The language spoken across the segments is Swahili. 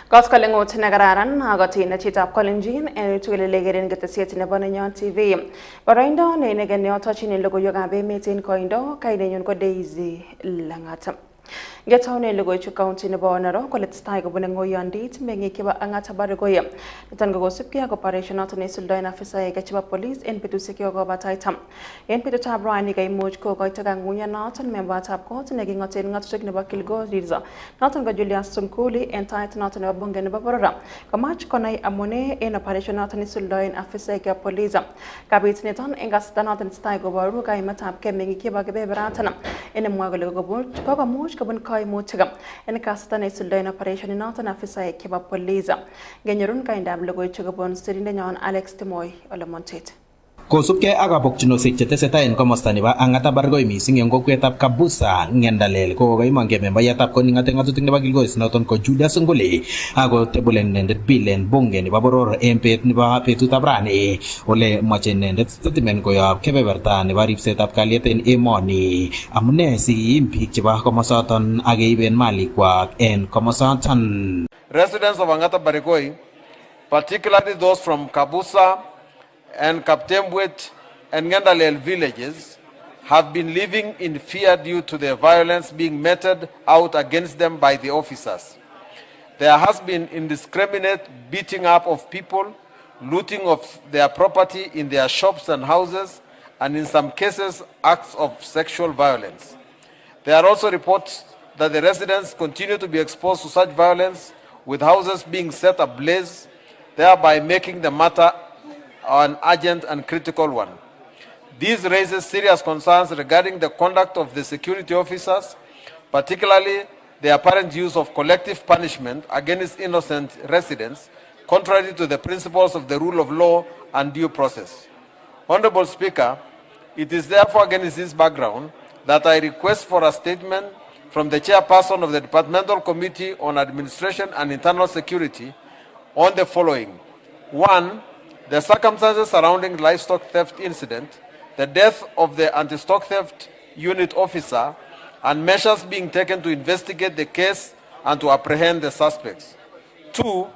Koskolengut nekararan akotin chitab Kolenjin en tukelelekerin ketesiet nebo Nenyon TV. Boroindo neinegen neotochin logoiywekab emet en koindo kainenyon ko Daisy Langat. Getaunen logoiwek county nebo Onoro kole testai kobune ngoiyondit meng'ik chebo Langat Barikoi. Niton ko kosubkei ak operation noton neisuldoen afisaek chebo police en betusiek chekokobataita. En betutab rani kaimuch kokoito kang'ung'unyanoton membatab kot neking'oten ng'atutik nebo Kilgoris noton ko Julius Sunkuli en tait noton nebo bunge nebo Borora. Komach konai amune en operation noton neisuldoen afisaek chebo police. Kabit niton en kasarta noton testai koboru kaimetab kei meng'ik chebo kebeberatan en nemwoe kole kokomuch kobun kaimutik en kasarta neisuldoen operation noton afisaek chebo police. Ngenyorun kaindab logoiwek kobun sirindenyon Alex Timoy Olemontet. Kosubkei ak kabokchinosiek chetesetai en komosta nebo Langat Barikoi mising en kokwetab Kabusa Ngendalel ko kaimong'e membayatab koning'ate ng'atutik nebo Kilgoris noton ko Julius Nguli ako tebulen inendet bilen bunge nebo Boror en betutab rani ole moche inendet statement koyob kebeberta nebo ripsetab kalyet en emoni amune sikiim biik chebo komosoton ak keiben malikwak en komosoton. Residents of Langat Barikoi, particularly those from Kabusa and Kaptembwet and Ngendalel villages, have been living in fear due to the violence being meted out against them by the officers. There has been indiscriminate beating up of people, looting of their property in their shops and houses, and in some cases, acts of sexual violence. There are also reports that the residents continue to be exposed to such violence, with houses being set ablaze, thereby making the matter an urgent and critical one. This raises serious concerns regarding the conduct of the security officers, particularly the apparent use of collective punishment against innocent residents, contrary to the principles of the rule of law and due process. Honorable Speaker, it is therefore against this background that I request for a statement from the chairperson of the Departmental Committee on Administration and Internal Security on the following. 1. The circumstances surrounding livestock theft incident, the death of the anti-stock theft unit officer, and measures being taken to investigate the case and to apprehend the suspects. 2.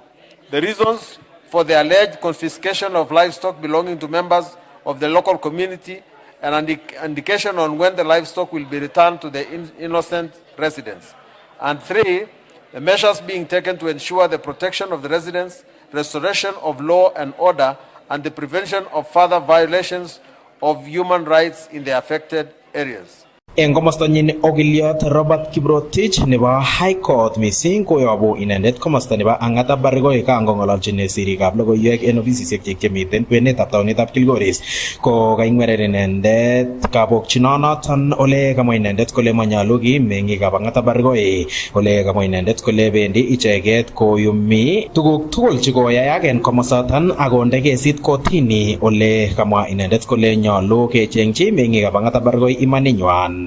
The reasons for the alleged confiscation of livestock belonging to members of the local community and an indication on when the livestock will be returned to the innocent residents. And 3. The measures being taken to ensure the protection of the residents, restoration of law and order, and the prevention of further violations of human rights in the affected areas. En komosta nyin Ogiliot Robert Kiprotich nebo High Court mising koyobu inendet komosta nebo Langat Barikoi kangong'ololchin sirikab logoiwek en ofisisiek chemiten kwenetab taunetab Kilgoris ko kaing'werer inendet kabokchinonoton ole kamwa inendet kole manyolu ki meng'ikab Langat Barikoi ole kamwa inendet kole bendi icheket koyumi tuguk tugul chekoyayak en komosoton akonde kesit kotini ole kamwa inendet kole nyolu kechengchi meng'ikab Langat Barikoi imaninywan.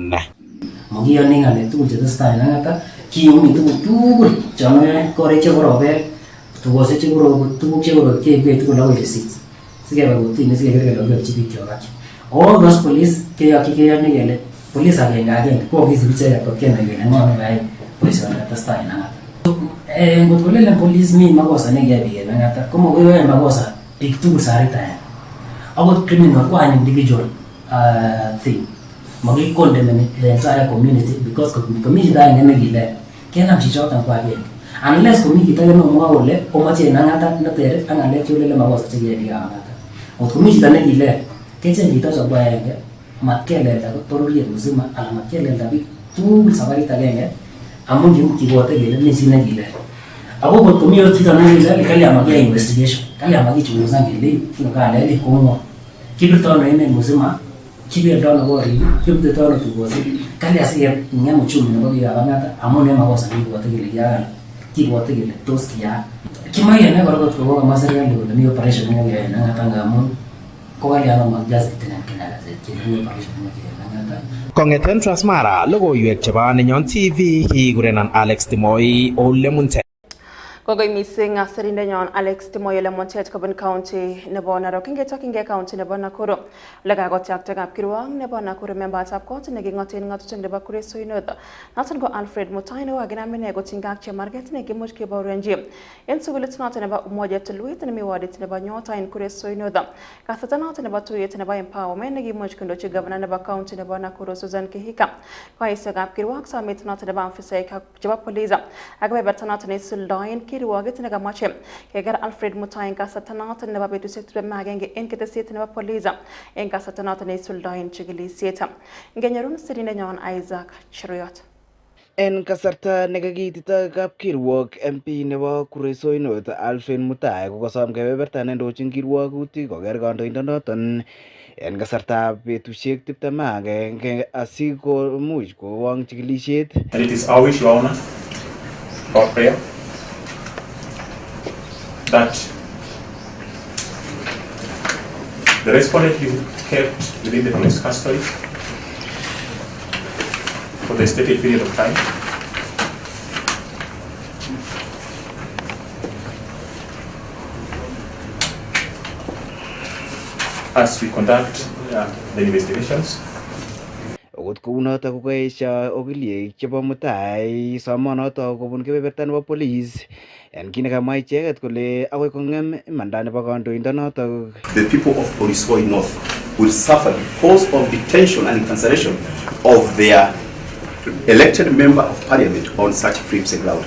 Magiyoni ng'alek tugul chetesetai en Langat, kiyumi tuguk tugul cheyoe korik chekorobek, tugosiek chekorobek, tuguk chekorobek keibwech tugul akoi receipts sikeba kotini sikeker kele kakiyokyi biik chokach. All those police keyoni kele police agenge kokisib icheket kot kenai kele ng'o nekayai boisioni netesetai en Langat. Ngot kolelen police mi makosa nekiyai biik en Langat ko makoi yoe makosa biik tugul sarit agenge. Akot criminal ko an individual thing. Magi condemn the entire community because community agenge nekile kenam chichoton kwa agenge. Unless community agenge nomwa kole komoche en Langat neter ak ng'alek cheolele makosa chekiyai biikab Langat. Ngot community nekile kecheng chito chokwa agenge matkelelda bororiet mzima anan matkelelda biik tugul sabarit agenge amun kibote kele mi chi nekile. Ako ngot community chito nekile kalya makiyai investigation, kalya makichunguza kele kalele komo kibirto ano emet mzima kibirto korik, kibirto ano tugosiek, kalya sikep ng'em uchumi nebo biikab Langat amun en makosa kibote kele kiyakan, kibote kele tos kiyaak. Kimakenai kora kot kokamwa serikali kole mi operation nekakiyai en Langat ngamun kokalyan makijasiten kele mi operation nekakiyai en Langat. Kong'eten Transmara, logoiwek chebo Nenyon TV kikurenan Alex Timoy Olemontet. Kogoi missing Nenyon Alex Timoyele Montet Kobun County nebo Narok ingetokingei County nebo Nakuru. Lekakotyaktakab kirwok nebo Nakuru membatab court neking'oten ng'atutik nebo kuresoinot. Noton ko Alfred Mutai nekokinam ine kotinygei ak chemarget nekimuch kebouronji en sukulit noton nebo Umoja Tulwet nemi wodit nebo Nyota en kuresoinot. Kasarta noton nebo tuyet nebo empowerment nekimuch kondochi governor nebo county nebo Nakuru Susan Kihika. Koisekab kirwok somet noton nebo afisaek chebo police ak kebeberta noton neisuldoen kirwoket nekamache keker Alfred Mutai en kasarta noton nebo betusiek 21 en ketesiet nebo police en kasarta noton neisuldoen chikilisiet. Ngenyorun Nenyon Isaac Cheruiyot. En kasarta nekakiitita kapkirwok MP nebo kuresoinot Alfred Mutai kokosom kebeberta nendochin kirwokutik koker kandoindonoton en kasartab betusiek 21 asikomuch kowong chikilisiet. And it is our wish, Your Honor, our prayer, that the respondent be kept within the police custody for the stated period of time. As we conduct the investigations. Okot kounoto kokaesha okiliek chebo Mutai somonoto kobun kebeberta nebo police en kit nekamwa icheket kole akoi kong'em imanda nebo kandoindonoto. The people of Polisoi North will suffer because of detention and cancellation of their elected member of parliament on such flimsy and ground.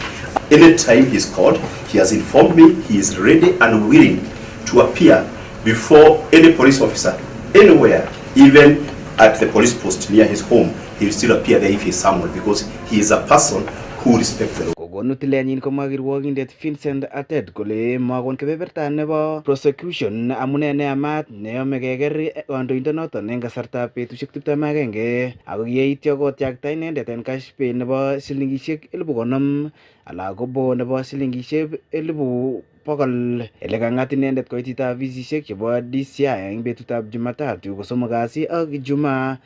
Anytime he is called, he has informed me he is ready and willing to appear before any police officer anywhere, even at the police post near his home. He will still appear there if he is summoned because he is a person who respects the law. Kokonu tilenyin komwa kirwokindet Vincent Atet kole makon kebeberta nebo prosecution amune neyamat neyome keker kandoindonoton en kasartab betusiek 21 ako yeityo kotyakta inendet en cash bail nebo silingisiek 50,000 ala kobo nebo silingisiek 100,000 ele kang'at inendet koititab visisiek chebo DCI en betutab Jumatatu kosomok kasi ak Ijumaa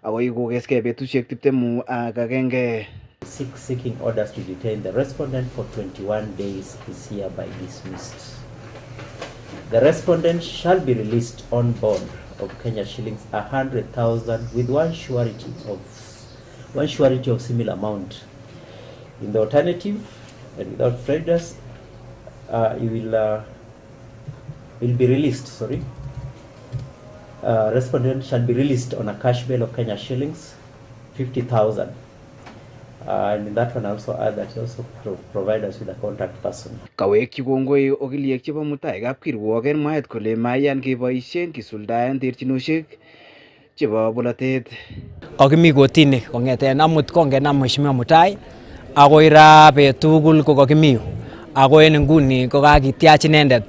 akoi kokeskei betusiek 21. Seeking orders to detain the respondent for 21 days is hereby dismissed. The respondent shall be released on bond of Kenya shillings 100,000 with one surety of similar amount. In the alternative, and without prejudice, you will be released. Respondent shall be released on a cash bail of Kenya shillings 50,000. And in that one also add that you also provide us with a contact person. Kawekyi kongoi okiliek chebo Mutai kapkirwok en mwaet kole maiyan keboisien kisuldaen terchinosiek chebo bolotet. Kokimi kotini kong'eten amut kongenam Mheshimiwa Mutai akoi ra betugul kokokimi yu. Ako en nguni kokakityach inendet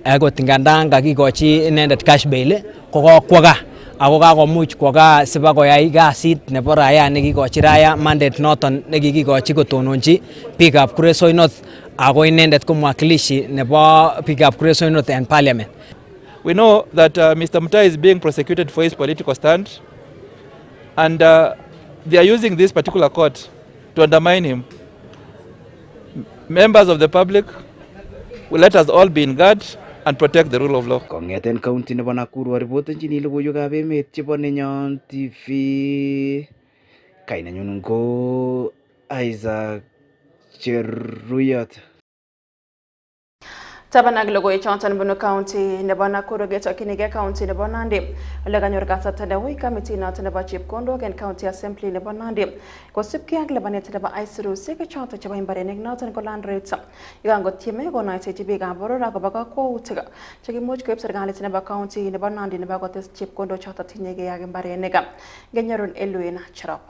akot ngandan kakikochi inendet cash bail kokokwo gaa. Ako kakomuch kwo gaa sibakoyai kasit nebo raia nekikochi raia mandate noton nekikikochi kotononchi biikab Kuresoi North ako inendet ko mwakilishi nebo biikab Kuresoi North en parliament. We know that Mr. Mutai is being prosecuted for his political stand, and they are using this particular court to undermine him. Members of the public will let us all be in guard and protect the rule of law. Kong'eten county nebo Nakuru ripotenjini logoiywekab emet chebo Nenyon TV. Kainenyu ko Isaac Cheruiyot. Tabanag logoiwek choton bunu county nebo Nakuru ketokchinigei county nebo Nandi. Ole kanyor kasarta neui committee noton nebo chepkondok en county assembly nebo Nandi. Kosibkei ak lipanet nebo aisurusiek choton chebo mbarenik noton ko land rates. Yekangotieme konoisechi biikab boror akobo kakwautik chekimuch koib serikalit nebo county nebo Nandi nebo kotes chepkondok choton tinyegei ak mbarenik. Ngenyorun Elwin Cherop.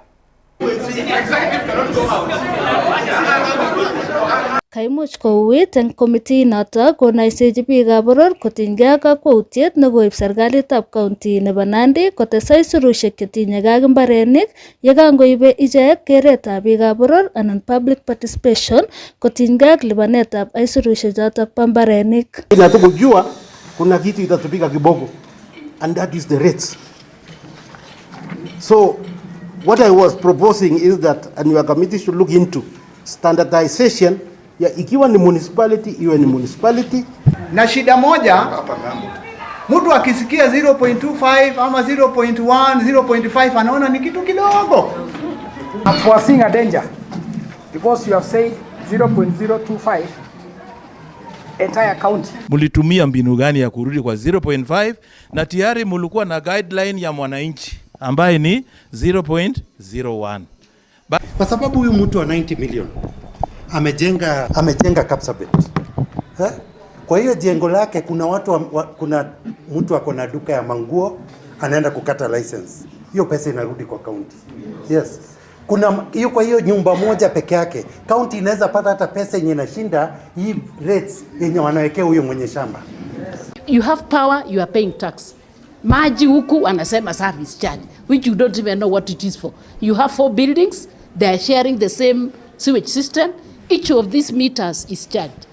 Kaimuch kouit en committee noto konaisechi biikab boror kotinygei ak kakwautiet nekoib serikalitab county nebo Nandi kotes aisurusiek chetinyegei ak mbarenik yekangoibe ichek keretab biikab boror anan public participation kotinygei ak lipanetab aisurusiek choto bo mbarenik. Inatokujua kuna kitu itatupika kibogo, and that is the rates. So what I was proposing is that, and your committee should look into standardization Ya ikiwa ni municipality iwe ni municipality. Na shida moja, mtu akisikia 0.25 ama 0.1, 0.5 anaona ni kitu kidogo. I'm foreseeing a danger because you have said 0.025 entire county. Mulitumia mbinu gani ya kurudi kwa 0.5 na tayari mulikuwa na guideline ya mwananchi ambaye ni 0.01. Kwa sababu huyu mtu wa 90 million amejenga Kapsabet. Kwa hiyo jengo lake kuna kuna mtu ako na duka ya manguo anaenda kukata license. Hiyo pesa inarudi kwa county. Yes. Kwa hiyo nyumba moja peke yake county inaweza pata hata pesa yenye inashinda hii rates yenye wanawekea huyo mwenye shamba. You have power, you are paying tax. Maji huku anasema service charge, which you don't even know what it is for. You have 4 buildings, they are sharing the same sewage system. Each of these meters is charged.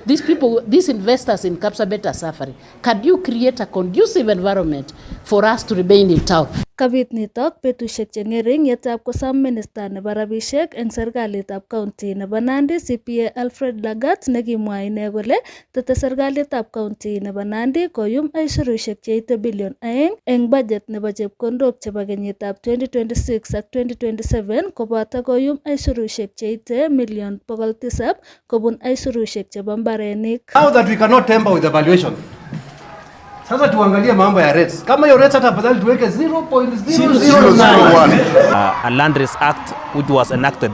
These people, these investors in Kapsabet are suffering. Can you create a conducive environment for us to remain in town? Kabit nitok betusiek che ngering yetab kosam minister nebo rabisiek eng serikalitab county nebo Nandi CPA Alfred Langat nekimwa ine kole tete serikalitab county nebo Nandi koyum aisurusiek cheite bilion 2 eng budget nebo chepkondok chebo kenyitab 2026 ak 2027 koboto koyum aisurusiek cheite million 700 kobun aisurusiek chebo mbarenik. Now that we cannot tamper with the valuation. Sasa tuangalie mambo ya rates. Kama hiyo rates hata afadhali tuweke 0.001. A Land Rates Act which was enacted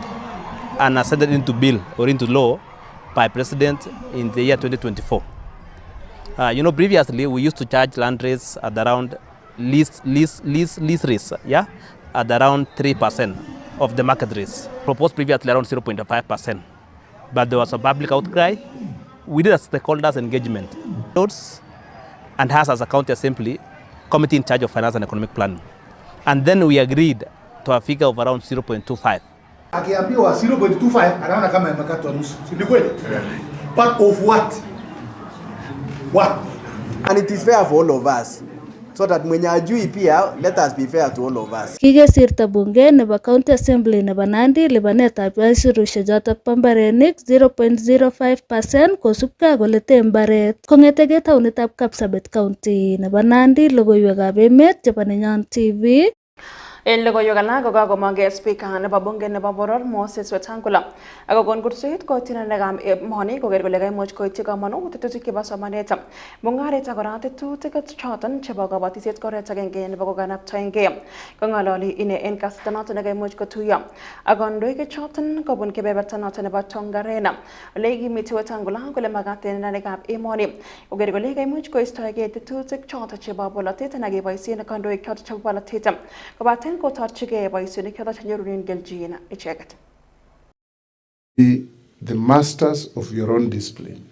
and ascended into bill or into law by President in the year 2024. You know, previously we used to charge land rates at around lease rates, yeah, at around 3% of the market rates. Proposed previously around 0.5%, but there was a public outcry. We did a stakeholders engagement. And has as a county assembly committee in charge of finance and economic planning. And then we agreed to a figure of around 0.25. Akiambiwa 0.25 anaona kama imekatwa nusu. Si kweli? But of what? What? And it is fair for all of us. So that mwenye ajui pia, let us be fair to all of us. Kikesirta bunge nebo county assembly nebo Nandi lipanetab aisurusiek chotok bo mbarenik 0.05% kosubkei kole te mbaret. Kong'etege taonitab Kapsabet county nebo Nandi, logoiywekab emet chebo Nenyon TV. En logoiwek alak kokakomongei speaker nebo bunge nebo boror Moses Wetangula akokon kurset kotinenikab emoni koker kole kaimuch koityi kamanut tetutik chebo somanet, mung'aret ak kora tetutik choton chebo kabatisiet koret agenge nebo kokanaptaengei. Kong'ololi ine en kasarta noton nekaimuch kotuiyo ak kandoik choton kobun kebeberta noton nebo Tongarena ole ikimiti Wetangula kole makat tinenikab emoni koker kole kaimuch koistoegei tetutik choton chebo bolotet ak keboisien kandoik choton chebo bolotet kobaten be the masters of your own discipline.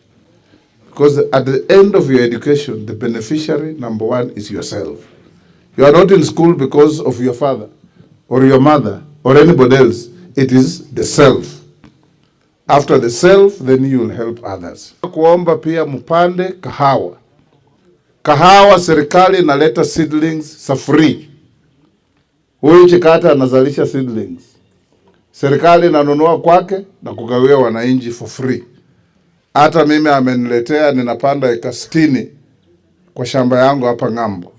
Because at the end of your education, the beneficiary, number one, is yourself. You are not in school because of your father or your mother or anybody else. It is the self. After the self, then you will help others. Kuomba pia mupande kahawa. Kahawa serikali inaleta seedlings za free. Huyu chikata anazalisha seedlings. Serikali inanunua kwake na kugawia wananchi for free. Hata mimi ameniletea, ninapanda eka 60 kwa shamba yangu hapa ng'ambo,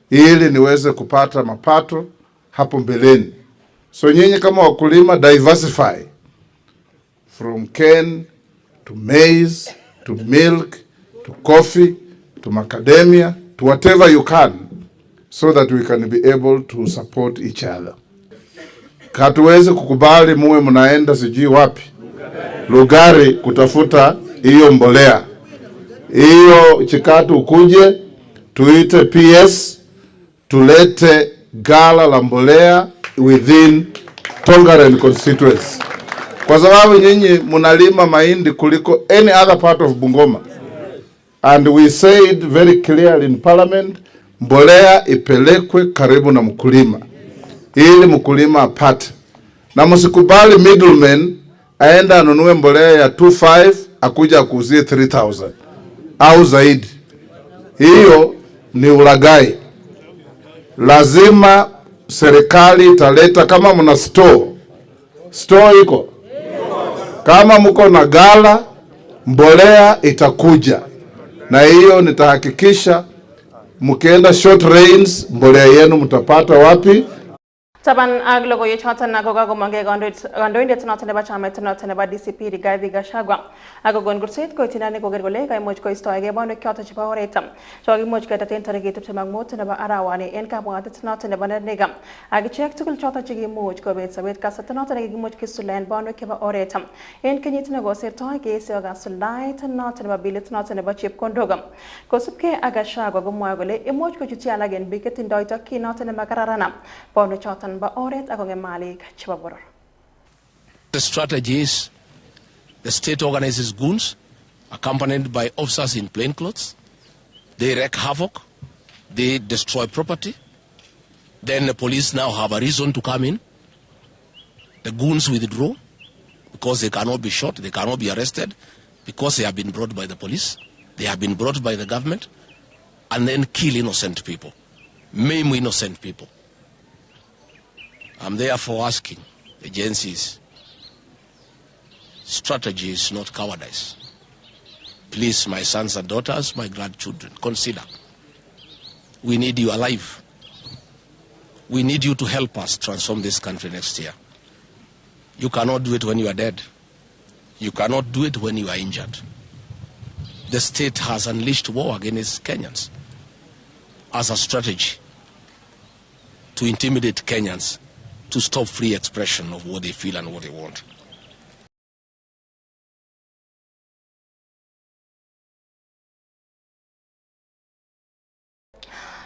ili niweze kupata mapato hapo mbeleni. So nyinyi kama wakulima, diversify from cane to maize to milk to coffee to macadamia to whatever you can, so that we can be able to support each other. Hatuwezi kukubali muwe mnaenda sijui wapi Lugari kutafuta hiyo mbolea. Hiyo chikatu ukuje tuite PS tulete gala la mbolea within Tongaren constituency. Kwa sababu nyinyi mnalima mahindi kuliko any other part of Bungoma. And we said very clearly in parliament, mbolea ipelekwe karibu na mkulima ili mkulima apate. Na msikubali middleman aenda anunue mbolea ya 25 akuja kuuzie 3000 au zaidi. Hiyo ni ulaghai. Lazima serikali italeta, kama mna store iko Kama mko na gala, mbolea itakuja, na hiyo nitahakikisha mkienda short rains, mbolea yenu mtapata wapi? Taban ag logoiwek choton kokakomongei kandoindet noton nebo chamait noton nebo DCP Rigathi Gachagua akokon kurset koityi inendet koker kole kaimuch koistoegei bonwek choton chebo oret chekokimuch ketaten tarikit 25 nebo arawani en kabwatet noton nebo neranik ak ichek tugul choton chekimuch kobet sobet kasarta noton nekikimuch kisuldaen bonwek chebo oret en kenyit nekosirtoi keesio kasuldaet noton nebo bilit noton nebo chepkondok kosubkei ak Gachagua komwoe kole imuch kochutyi alak en biik chetindoi tokyin noton nemakararan bonwek choton. The strategy is the state organizes goons accompanied by officers in plain clothes. They wreak havoc. They destroy property. Then the police now have a reason to come in. The goons withdraw because they cannot be shot. They cannot be arrested because they have been brought by the police. They have been brought by the government and then kill innocent people, maim innocent people. I'm therefore asking agencies, strategy is not cowardice. Please, my sons and daughters, my grandchildren, consider. We need you alive. We need you to help us transform this country next year. You cannot do it when you are dead. You cannot do it when you are injured. The state has unleashed war against Kenyans as a strategy to intimidate Kenyans, to stop free expression of what they feel and what they want.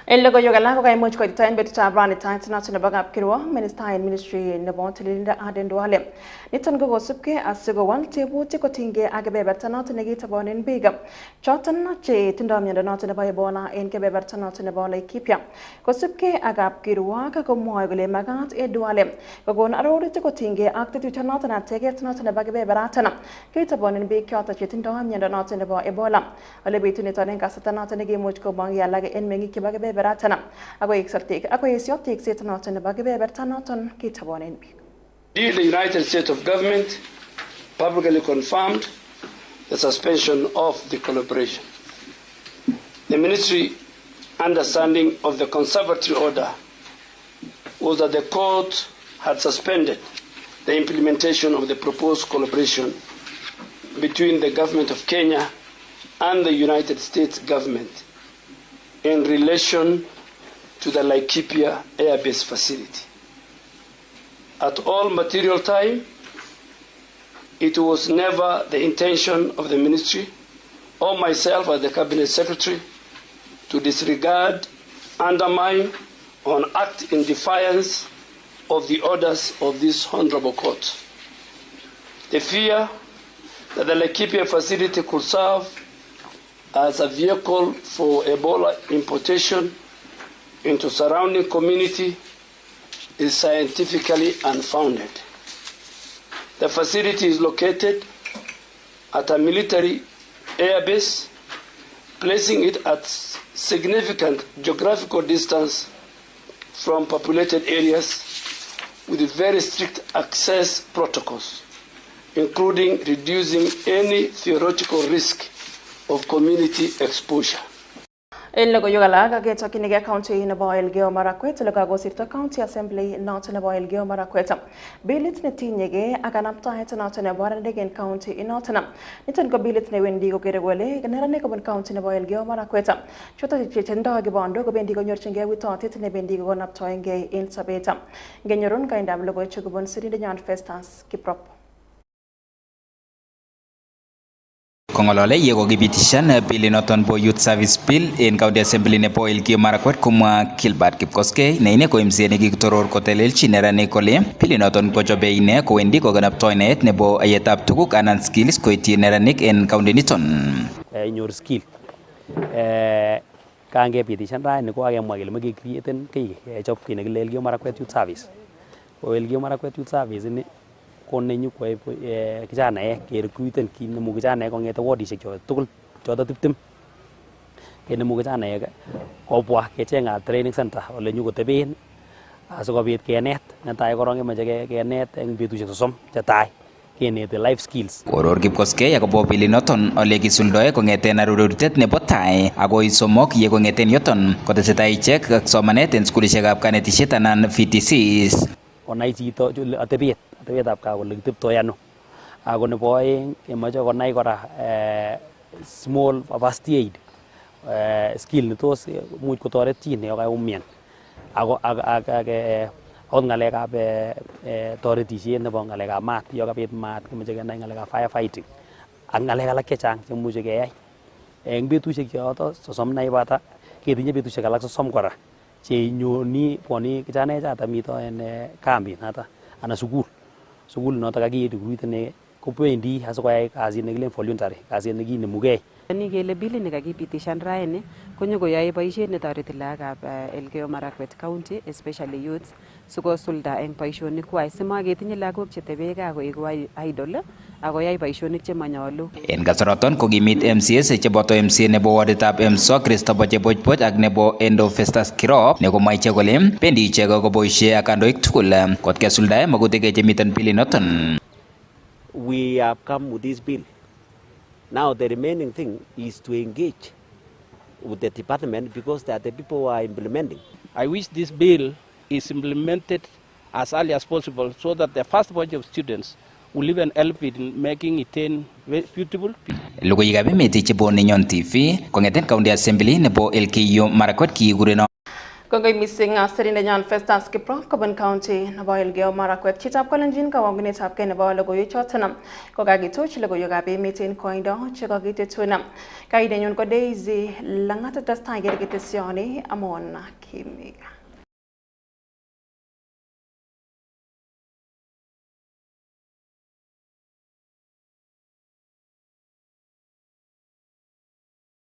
En logoiwek alak kokaimuch koititaen betutab rani tait noton nebo kapkirwok minister en ministry nebo tililindo Aden Duale. Niton ko kosubkei asikowal tebutik kotinygei ak kebeberta noton nekitabonen biik choton che tindoi miondo noton nebo Ebola en kebeberta noton nebo Laikipia. Kosubkei ak kapkirwok komwoe kole makat en Duale kokon arorutik kotinygei ak tetutiet noton ab teket noton nebo kebeberatan kitabonen biik choton che tindoi miondo noton nebo Ebola. Ole bitunito en kasarta noton nekimuch komong'ii alak en meng'ik chebo kebeberatan The United States of Government publicly confirmed the suspension of the collaboration. The ministry understanding of the conservatory order was that the court had suspended the implementation of the proposed collaboration between the government of Kenya and the United States government in relation to the Laikipia Air Base facility. At all material time, it was never the intention of the ministry or myself as the cabinet secretary to disregard, undermine, or act in defiance of the orders of this honorable court. The fear that the Laikipia facility could serve as a vehicle for Ebola importation into surrounding community is scientifically unfounded. The facility is located at a military airbase, placing it at significant geographical distance from populated areas with very strict access protocols, including reducing any theoretical risk of community exposure. En logoiwek alak ketokchinigei county nebo Elgeyo Marakwet ole kakosirto county assembly noton nebo Elgeyo Marakwet bilit netinyegei ak kanaptaet noton nebo neranik en county inoton. Niton ko bilit newendi kokere kole neranik kobun county nebo Elgeyo Marakwet choton che tindoi kibondo kobendi konyorchingei witotet nebendi kokonaptoengei en sobet. Ngenyorun kaindab logoiwek kobun Nenyon Festus Kiprop. Kongolole ye kokipitishan bili noton bo Youth Service Bill en County Assembly nebo Elgeyo Marakwet komwa Gilbert Kipkoskei ne ine ko MCA nekikitoror kotelelchi neranik kole bili noton kochobe ine kowendi kokanaptoi naet nebo ayetab tuguk anan skills koityi neranik en county niton. Inyor skill kangepitishan rani ko akemwa kele moke createn kechop kit nekile Elgeyo Marakwet Youth Service. Ko Elgeyo Marakwet Youth Service ni konenyu koe kijanaek kerecruiten kinemu kijanaek kongete wardishek tugul choto 20 kenemu kijanaek kobwa kechengat training center ole nyukoteben asikobit kenet netai korong kemoche kenet eng betusiek 30 chetai kineti life skills. Oror Kipkoskei akobo bilinoton ole kisuldoe kong'eten arorunet nebo tai agoi somok ye kong'eten yoton kotesetai ichek ak somanet en skulishekab kanetisiet anan VTCs. Konai chito atebetab gaa kole kiteptoi ano. Ako nebo oeng kemoche konai kora small first aid skill netos much kotoret chi ne kaumian. Ako akot ng'alekab toretisiet nebo ng'alekab maat, yo kabit maat kemoche kenai ng'alekab firefighting ak ng'alek alak chechang chemuche keyai. Eng betusiek choto sosom naipata ketinye betusiek alak sosom kora chenyoni bwoni kijanaek chata mito en kambi nata ana sukul noto kakirecruitene kobendi asikoyai kasit nekilen voluntary, kasit nekinemugei. Ni kele bilit nekakipitishan raini konyokoyoe boisiet netoreti lagokab Elgeyo Marakwet County especially youths sikosulda eng boisionikwai simaketinye lagok chetebe gaa koeku idle akoyai boisionik chemanyolu. En kasaraton kokimit MCS cheboto MCA nebo waditab Emso Christopher Chebochboch ak nebo Endo Festus Kirop nekomwa kole bendi ichek koboisie ak kandoik tugul kot kesuldae magutik chemiten bilinoton. We have come with this bill. Now the remaining thing is to engage with the department because they are the people who are implementing. I wish this bill is implemented as early as possible so that the first batch of students will even help in making it beautiful. Logoiywekab Emet chebo Nenyon TV kong'eten County Assembly nebo Elgeyo Marakwet kigureno. Kongoi missing Serindenyon Festus Kiprop kobun county nebo Elgeyo Marakwet. Chitab Kalenjin kawangunetab kei nebo logoiwek choton kokakituch logoiwekab emet en koindo chekakitetun. Kainenyun ko Daisy Langat testai kerketesioni Nenyon Kimii Gaa.